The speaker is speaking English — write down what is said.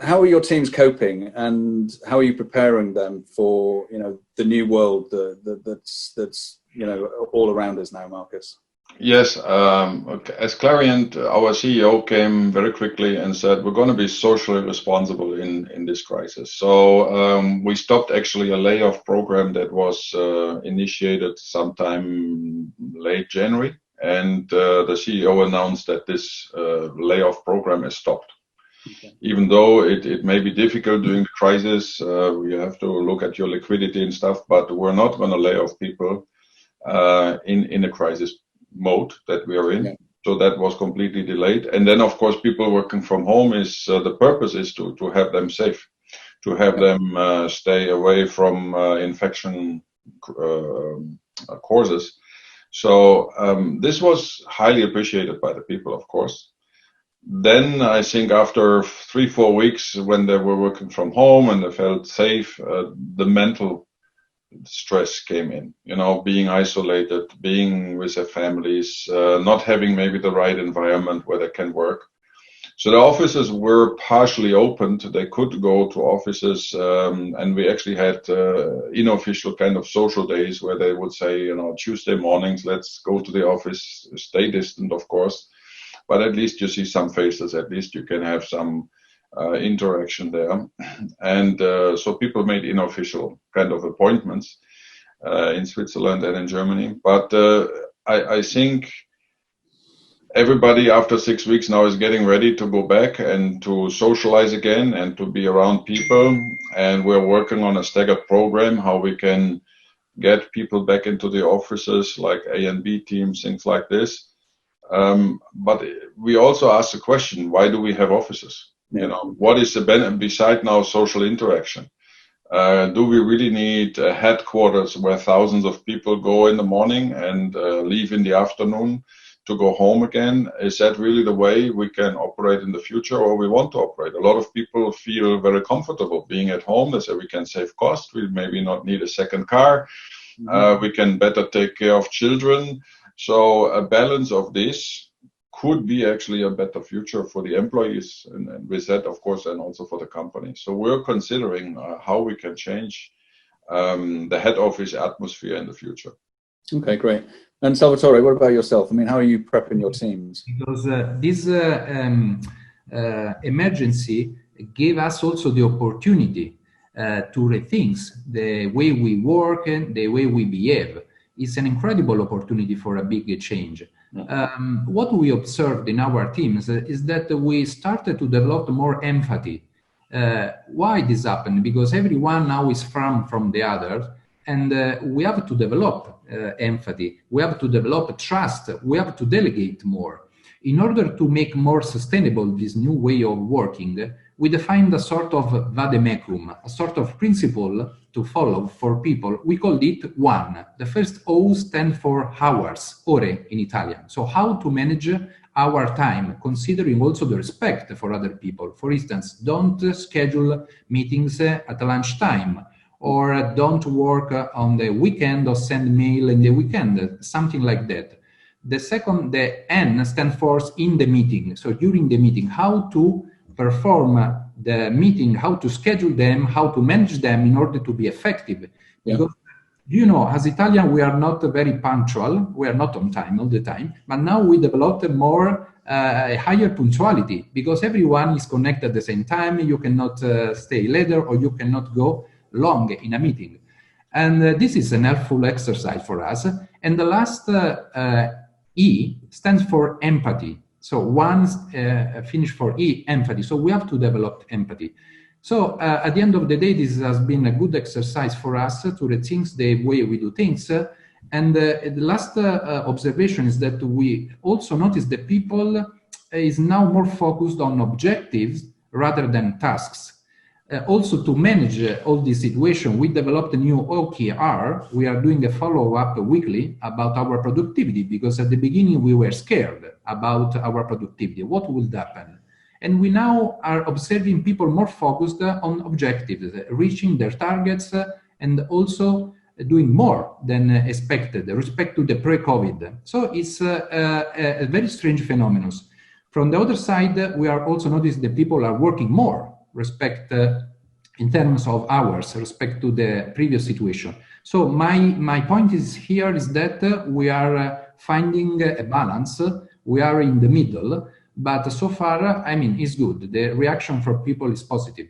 how are your teams coping, and how are you preparing them for, the new world that's all around us now, Markus? Yes, as Clariant, our CEO came very quickly and said, we're going to be socially responsible in this crisis. So we stopped actually a layoff program that was initiated sometime late January. And the CEO announced that this layoff program is stopped. Okay. Even though it may be difficult during the crisis, you have to look at your liquidity and stuff, but we're not going to lay off people in a crisis mode that we are in. Yeah. So that was completely delayed. And then, of course, people working from home is the purpose is to have them safe, to have them stay away from infection causes. So this was highly appreciated by the people, of course. Then I think after 3-4 weeks when they were working from home and they felt safe, the mental stress came in, being isolated, being with their families, not having maybe the right environment where they can work. So the offices were partially opened. They could go to offices, and we actually had unofficial kind of social days where they would say, Tuesday mornings, let's go to the office, stay distant, of course, but at least you see some faces, at least you can have some interaction there. And so people made unofficial kind of appointments in Switzerland and in Germany. But I think everybody after 6 weeks now is getting ready to go back and to socialize again and to be around people. And we're working on a staggered program, how we can get people back into the offices like A and B teams, things like this. But we also ask the question, why do we have offices? What is the benefit beside now social interaction? Do we really need headquarters where thousands of people go in the morning and leave in the afternoon to go home again? Is that really the way we can operate in the future, or we want to operate? A lot of people feel very comfortable being at home. They say we can save costs. We maybe not need a second car. We can better take care of children. So a balance of this could be actually a better future for the employees, and with that, of course, and also for the company. So we're considering how we can change the head office atmosphere in the future. Okay, great. And Salvatore, what about yourself? I mean, how are you prepping your teams? Because this emergency gave us also the opportunity to rethink the way we work and the way we behave. It's an incredible opportunity for a big change. What we observed in our teams is that we started to develop more empathy. Why this happened? Because everyone now is from the other, and we have to develop empathy. We have to develop trust. We have to delegate more. In order to make more sustainable this new way of working, we defined a sort of vademecum, a sort of principle to follow for people. We called it one. The first O stands for hours, ore in Italian. So how to manage our time, considering also the respect for other people. For instance, don't schedule meetings at lunchtime, or don't work on the weekend or send mail in the weekend, something like that. The N stands for in the meeting. So during the meeting, how to perform the meeting, how to schedule them, how to manage them in order to be effective. Yeah. Because, as Italian, we are not very punctual. We are not on time all the time. But now we developed more higher punctuality, because everyone is connected at the same time. You cannot stay later, or you cannot go long in a meeting. And this is an helpful exercise for us. And the last E stands for empathy. So once finish for E, empathy. So we have to develop empathy. So at the end of the day, this has been a good exercise for us to rethink the way we do things. And the last observation is that we also notice that people is now more focused on objectives rather than tasks. Also, to manage all this situation, we developed a new OKR. We are doing a follow-up weekly about our productivity, because at the beginning we were scared about our productivity. What will happen? And we now are observing people more focused on objectives, reaching their targets, and also doing more than expected with respect to the pre-COVID. So it's a very strange phenomenon. From the other side, we are also noticing that people are working more. respect in terms of hours, respect to the previous situation. So my point is here is that we are finding a balance. We are in the middle, but so far, I mean, it's good. The reaction from people is positive.